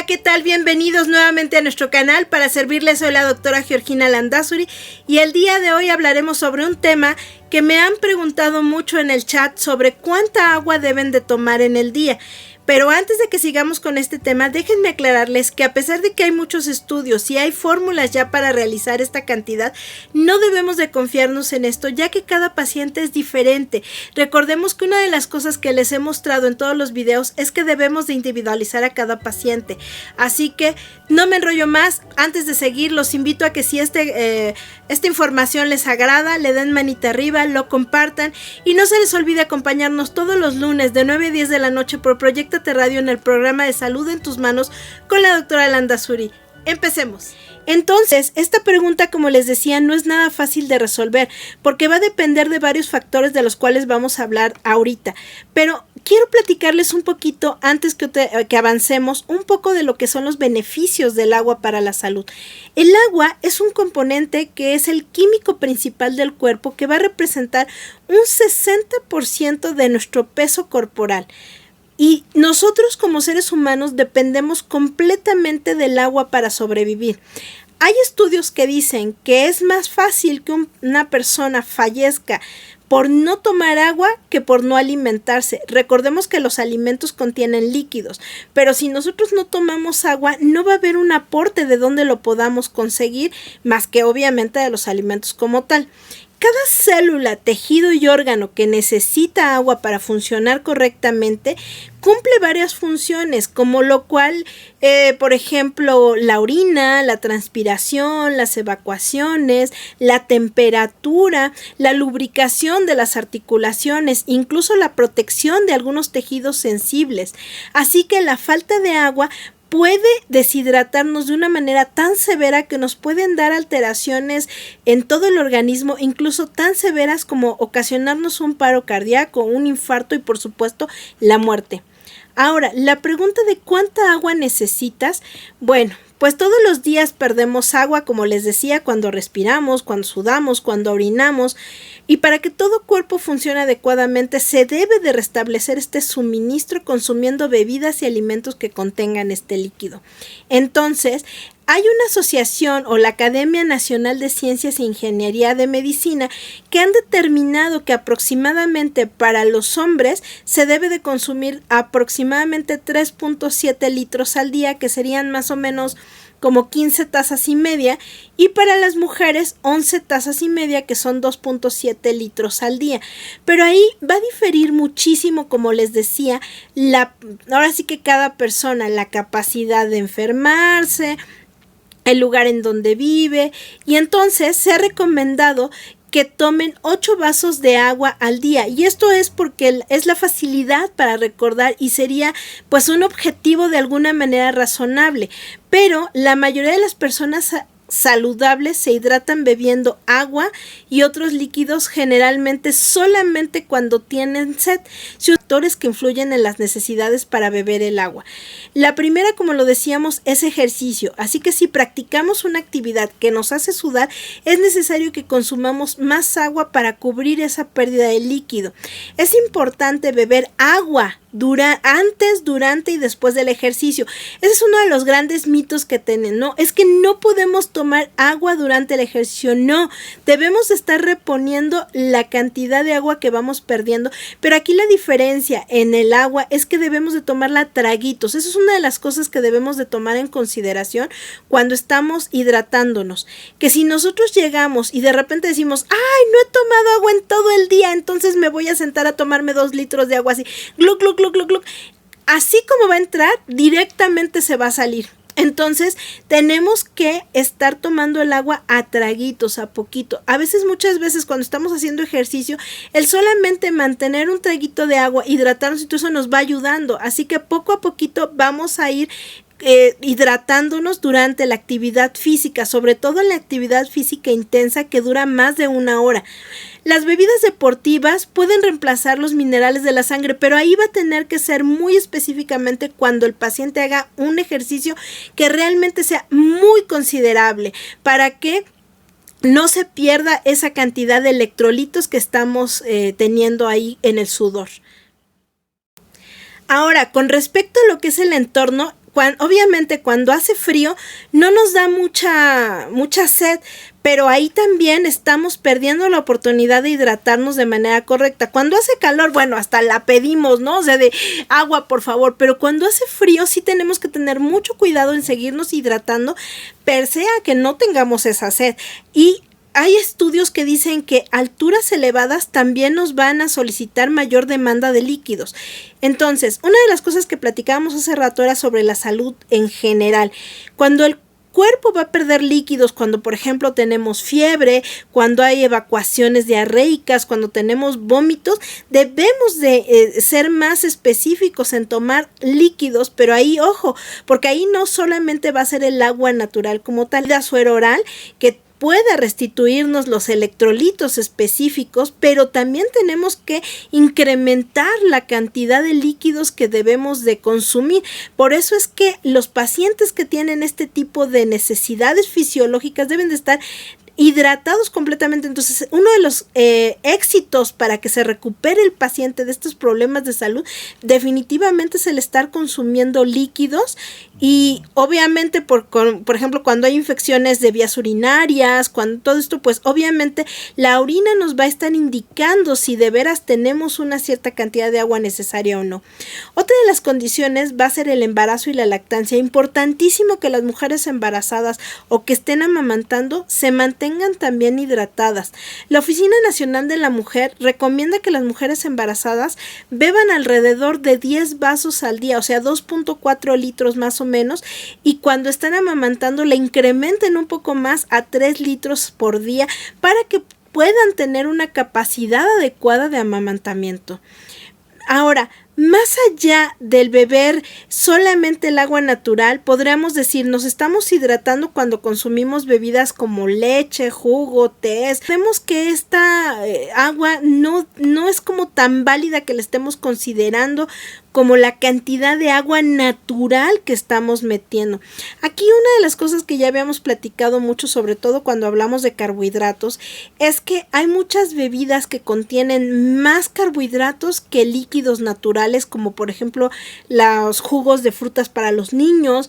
¿qué tal? Bienvenidos nuevamente a nuestro canal. Para servirles, soy la doctora Georgina Landázuri y el día de hoy hablaremos sobre un tema que me han preguntado mucho en el chat sobre cuánta agua deben de tomar en el día. Pero antes de que sigamos con este tema, déjenme aclararles que a pesar de que hay muchos estudios y hay fórmulas ya para realizar esta cantidad, no debemos de confiarnos en esto, ya que cada paciente es diferente. Recordemos que una de las cosas que les he mostrado en todos los videos es que debemos de individualizar a cada paciente. Así que no me enrollo más. Antes de seguir, los invito a que si esta información les agrada, le den manita arriba, lo compartan y no se les olvide acompañarnos todos los lunes de 9 a 10 de la noche por Proyectate Radio en el programa de Salud en tus Manos con la doctora Landázuri. Empecemos. Entonces, esta pregunta, como les decía, no es nada fácil de resolver porque va a depender de varios factores de los cuales vamos a hablar ahorita. Pero quiero platicarles un poquito, antes que avancemos, un poco de lo que son los beneficios del agua para la salud. El agua es un componente que es el químico principal del cuerpo que va a representar un 60% de nuestro peso corporal. Y nosotros como seres humanos dependemos completamente del agua para sobrevivir. Hay estudios que dicen que es más fácil que una persona fallezca por no tomar agua que por no alimentarse. Recordemos que los alimentos contienen líquidos, pero si nosotros no tomamos agua, no va a haber un aporte de donde lo podamos conseguir, más que obviamente de los alimentos como tal. Cada célula, tejido y órgano que necesita agua para funcionar correctamente cumple varias funciones, como lo cual, por ejemplo, la orina, la transpiración, las evacuaciones, la temperatura, la lubricación de las articulaciones, incluso la protección de algunos tejidos sensibles. Así que la falta de agua puede deshidratarnos de una manera tan severa que nos pueden dar alteraciones en todo el organismo, incluso tan severas como ocasionarnos un paro cardíaco, un infarto y por supuesto la muerte. Ahora, la pregunta de cuánta agua necesitas, bueno, pues todos los días perdemos agua, como les decía, cuando respiramos, cuando sudamos, cuando orinamos, y para que todo cuerpo funcione adecuadamente se debe de restablecer este suministro consumiendo bebidas y alimentos que contengan este líquido. Entonces, hay una asociación o la Academia Nacional de Ciencias e Ingeniería de Medicina que han determinado que aproximadamente para los hombres se debe de consumir aproximadamente 3.7 litros al día, que serían más o menos como 15 tazas y media, y para las mujeres 11 tazas y media, que son 2.7 litros al día. Pero ahí va a diferir muchísimo, como les decía, ahora sí que cada persona, la capacidad de enfermarse, el lugar en donde vive, y entonces se ha recomendado que tomen 8 vasos de agua al día, y esto es porque es la facilidad para recordar y sería pues un objetivo de alguna manera razonable, pero la mayoría de las personas saludables se hidratan bebiendo agua y otros líquidos, generalmente solamente cuando tienen sed. Factores que influyen en las necesidades para beber el agua. La primera, como lo decíamos, es ejercicio, así que si practicamos una actividad que nos hace sudar, es necesario que consumamos más agua para cubrir esa pérdida de líquido. Es importante beber agua antes, durante y después del ejercicio. Ese es uno de los grandes mitos que tienen, ¿no? Es que no podemos tomar agua durante el ejercicio, no. Debemos estar reponiendo la cantidad de agua que vamos perdiendo, pero aquí la diferencia en el agua es que debemos de tomarla a traguitos. Eso es una de las cosas que debemos de tomar en consideración cuando estamos hidratándonos. Que si nosotros llegamos y de repente decimos, ¡ay, no he tomado agua en todo el día! Entonces me voy a sentar a tomarme 2 litros de agua así, gluc, gluc, gluc, gluc, gluc. Así como va a entrar, directamente se va a salir. Entonces tenemos que estar tomando el agua a traguitos, a poquito. Muchas veces cuando estamos haciendo ejercicio, el solamente mantener un traguito de agua, hidratarnos y todo eso nos va ayudando. Así que poco a poquito vamos a ir hidratándonos durante la actividad física, sobre todo en la actividad física intensa que dura más de 1 hora. Las bebidas deportivas pueden reemplazar los minerales de la sangre, pero ahí va a tener que ser muy específicamente cuando el paciente haga un ejercicio que realmente sea muy considerable para que no se pierda esa cantidad de electrolitos que estamos teniendo ahí en el sudor. Ahora, con respecto a lo que es el entorno, obviamente cuando hace frío no nos da mucha sed, pero ahí también estamos perdiendo la oportunidad de hidratarnos de manera correcta. Cuando hace calor, bueno, hasta la pedimos, ¿no? O sea, de agua, por favor, pero cuando hace frío sí tenemos que tener mucho cuidado en seguirnos hidratando, pese a que no tengamos esa sed. Y hay estudios que dicen que alturas elevadas también nos van a solicitar mayor demanda de líquidos. Entonces, una de las cosas que platicábamos hace rato era sobre la salud en general. Cuando el cuerpo va a perder líquidos, cuando por ejemplo tenemos fiebre, cuando hay evacuaciones diarreicas, cuando tenemos vómitos, debemos de ser más específicos en tomar líquidos, pero ahí ojo, porque ahí no solamente va a ser el agua natural como tal, la suero oral que pueda restituirnos los electrolitos específicos, pero también tenemos que incrementar la cantidad de líquidos que debemos de consumir. Por eso es que los pacientes que tienen este tipo de necesidades fisiológicas deben de estar hidratados completamente. Entonces, uno de los éxitos para que se recupere el paciente de estos problemas de salud definitivamente es el estar consumiendo líquidos. Y obviamente, por ejemplo, cuando hay infecciones de vías urinarias, cuando todo esto, pues obviamente la orina nos va a estar indicando si de veras tenemos una cierta cantidad de agua necesaria o no. Otra de las condiciones va a ser el embarazo y la lactancia. Importantísimo que las mujeres embarazadas o que estén amamantando se mantengan también hidratadas. La Oficina Nacional de la Mujer recomienda que las mujeres embarazadas beban alrededor de 10 vasos al día, o sea, 2.4 litros más o menos, y cuando están amamantando le incrementen un poco más a 3 litros por día para que puedan tener una capacidad adecuada de amamantamiento. Ahora, más allá del beber solamente el agua natural, podríamos decir, nos estamos hidratando cuando consumimos bebidas como leche, jugo, té. Vemos que esta agua no es como tan válida que la estemos considerando como la cantidad de agua natural que estamos metiendo. Aquí una de las cosas que ya habíamos platicado mucho, sobre todo cuando hablamos de carbohidratos, es que hay muchas bebidas que contienen más carbohidratos que líquidos naturales, como por ejemplo los jugos de frutas para los niños,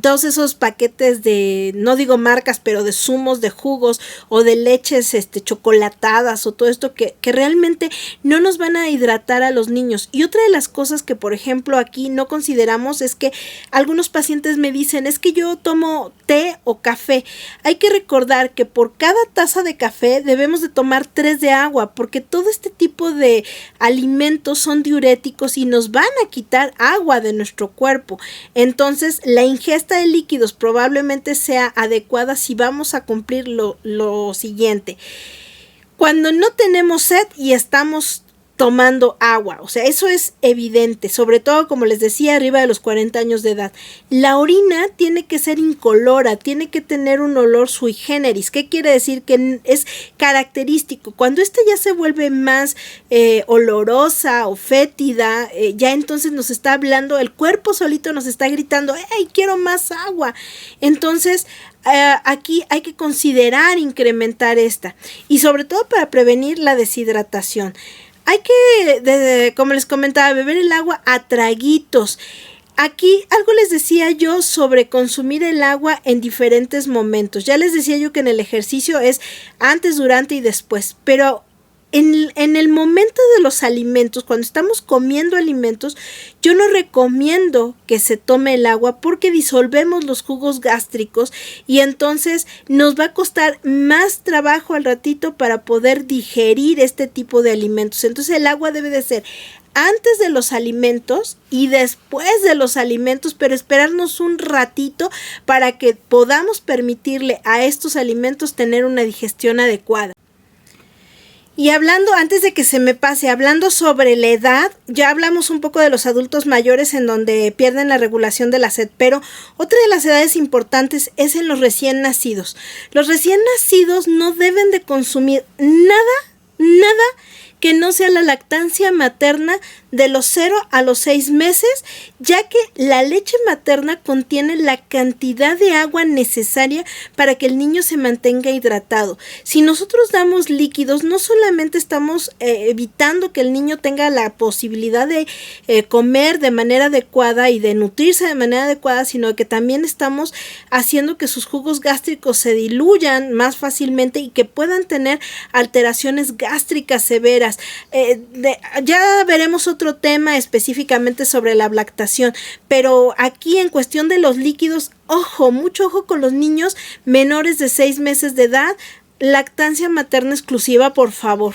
todos esos paquetes de, no digo marcas, pero de zumos, de jugos o de leches chocolatadas o todo esto que realmente no nos van a hidratar a los niños. Y otra de las cosas que, por ejemplo, aquí no consideramos es que algunos pacientes me dicen, es que yo tomo té o café. Hay que recordar que por cada taza de café debemos de tomar 3 de agua, porque todo este tipo de alimentos son diuréticos y nos van a quitar agua de nuestro cuerpo. Entonces, la ingesta de líquidos probablemente sea adecuada si vamos a cumplir lo siguiente. Cuando no tenemos sed y estamos tomando agua, o sea, eso es evidente, sobre todo, como les decía, arriba de los 40 años de edad. La orina tiene que ser incolora, tiene que tener un olor sui generis. ¿Qué quiere decir? Que es característico. Cuando esta ya se vuelve más olorosa o fétida, ya entonces nos está hablando, el cuerpo solito nos está gritando, ¡hey, quiero más agua! Entonces, aquí hay que considerar incrementar esta, y sobre todo para prevenir la deshidratación. Hay que, como les comentaba, beber el agua a traguitos. Aquí algo les decía yo sobre consumir el agua en diferentes momentos. Ya les decía yo que en el ejercicio es antes, durante y después, pero en el momento de los alimentos, cuando estamos comiendo alimentos, yo no recomiendo que se tome el agua porque disolvemos los jugos gástricos y entonces nos va a costar más trabajo al ratito para poder digerir este tipo de alimentos. Entonces el agua debe de ser antes de los alimentos y después de los alimentos, pero esperarnos un ratito para que podamos permitirle a estos alimentos tener una digestión adecuada. Y hablando, antes de que se me pase, hablando sobre la edad, ya hablamos un poco de los adultos mayores en donde pierden la regulación de la sed, pero otra de las edades importantes es en los recién nacidos. Los recién nacidos no deben de consumir nada que no sea la lactancia materna de los 0 a los 6 meses, ya que la leche materna contiene la cantidad de agua necesaria para que el niño se mantenga hidratado. Si nosotros damos líquidos, no solamente estamos evitando que el niño tenga la posibilidad de comer de manera adecuada y de nutrirse de manera adecuada, sino que también estamos haciendo que sus jugos gástricos se diluyan más fácilmente y que puedan tener alteraciones gástricas severas. Ya veremos otro tema específicamente sobre la lactación, pero aquí en cuestión de los líquidos, ojo, mucho ojo con los niños menores de 6 meses de edad, lactancia materna exclusiva, por favor.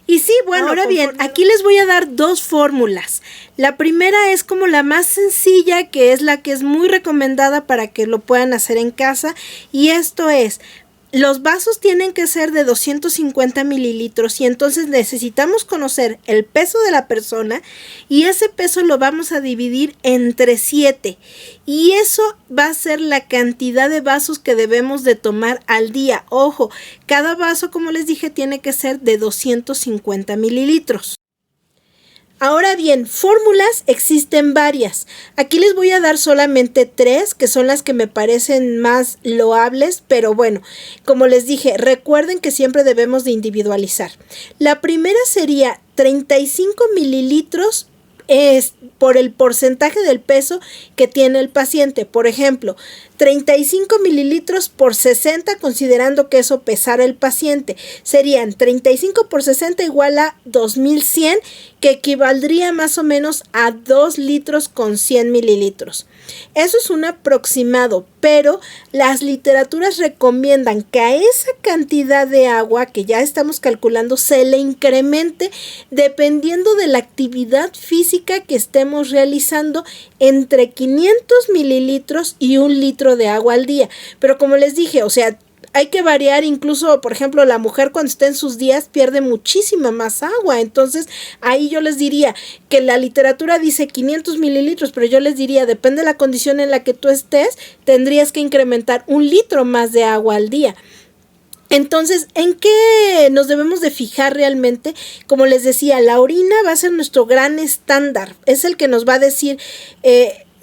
Y sí, bueno, ahora bien, aquí les voy a dar 2 fórmulas. La primera es como la más sencilla, que es la que es muy recomendada para que lo puedan hacer en casa, y esto es: los vasos tienen que ser de 250 mililitros y entonces necesitamos conocer el peso de la persona y ese peso lo vamos a dividir entre 7 y eso va a ser la cantidad de vasos que debemos de tomar al día. Ojo, cada vaso, como les dije, tiene que ser de 250 mililitros. Ahora bien, fórmulas existen varias. Aquí les voy a dar solamente 3, que son las que me parecen más loables, pero bueno, como les dije, recuerden que siempre debemos de individualizar. La primera sería 35 mililitros por el porcentaje del peso que tiene el paciente. Por ejemplo, 35 mililitros por 60, considerando que eso pesara el paciente. Serían 35 por 60 igual a 2100, que equivaldría más o menos a 2 litros con 100 mililitros. Eso es un aproximado, pero las literaturas recomiendan que a esa cantidad de agua que ya estamos calculando se le incremente dependiendo de la actividad física que estemos realizando entre 500 mililitros y 1 litro de agua al día. Pero como les dije, o sea, hay que variar. Incluso, por ejemplo, la mujer cuando está en sus días pierde muchísima más agua. Entonces, ahí yo les diría que la literatura dice 500 mililitros, pero yo les diría, depende de la condición en la que tú estés, tendrías que incrementar 1 litro más de agua al día. Entonces, ¿en qué nos debemos de fijar realmente? Como les decía, la orina va a ser nuestro gran estándar. Es el que nos va a decir,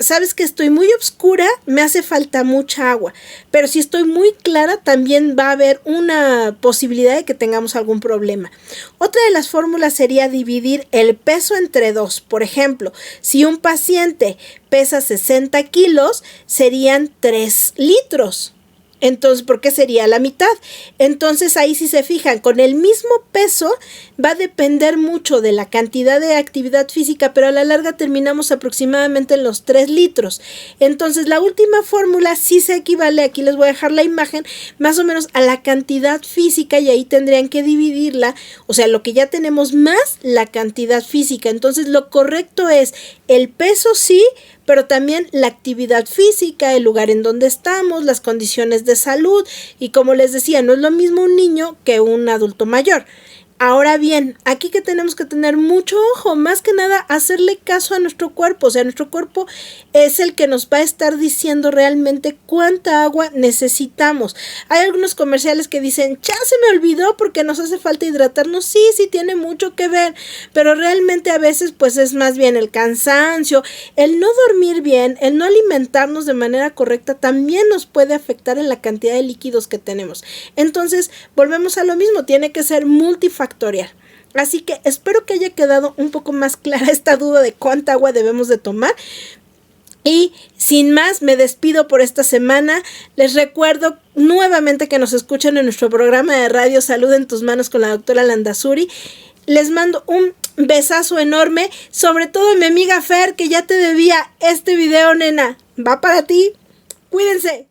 sabes que estoy muy oscura, me hace falta mucha agua, pero si estoy muy clara también va a haber una posibilidad de que tengamos algún problema. Otra de las fórmulas sería dividir el peso entre 2. Por ejemplo, si un paciente pesa 60 kilos, serían 3 litros. Entonces, ¿por qué sería la mitad? Entonces, ahí si se fijan, con el mismo peso va a depender mucho de la cantidad de actividad física, pero a la larga terminamos aproximadamente en los 3 litros. Entonces, la última fórmula sí se equivale, aquí les voy a dejar la imagen, más o menos a la cantidad física, y ahí tendrían que dividirla, o sea, lo que ya tenemos más la cantidad física. Entonces, lo correcto es el peso sí, pero también la actividad física, el lugar en donde estamos, las condiciones de salud, y como les decía, no es lo mismo un niño que un adulto mayor. Ahora bien, aquí que tenemos que tener mucho ojo, más que nada hacerle caso a nuestro cuerpo. O sea, nuestro cuerpo es el que nos va a estar diciendo realmente cuánta agua necesitamos. Hay algunos comerciales que dicen, ya se me olvidó porque nos hace falta hidratarnos. Sí, sí tiene mucho que ver, pero realmente a veces pues es más bien el cansancio, el no dormir bien, el no alimentarnos de manera correcta también nos puede afectar en la cantidad de líquidos que tenemos. Entonces, volvemos a lo mismo, tiene que ser multifactorial. Así que espero que haya quedado un poco más clara esta duda de cuánta agua debemos de tomar. Y sin más, me despido por esta semana. Les recuerdo nuevamente que nos escuchan en nuestro programa de radio Salud en tus manos con la doctora Landazuri. Les mando un besazo enorme, sobre todo a mi amiga Fer, que ya te debía este video, nena. Va para ti. Cuídense.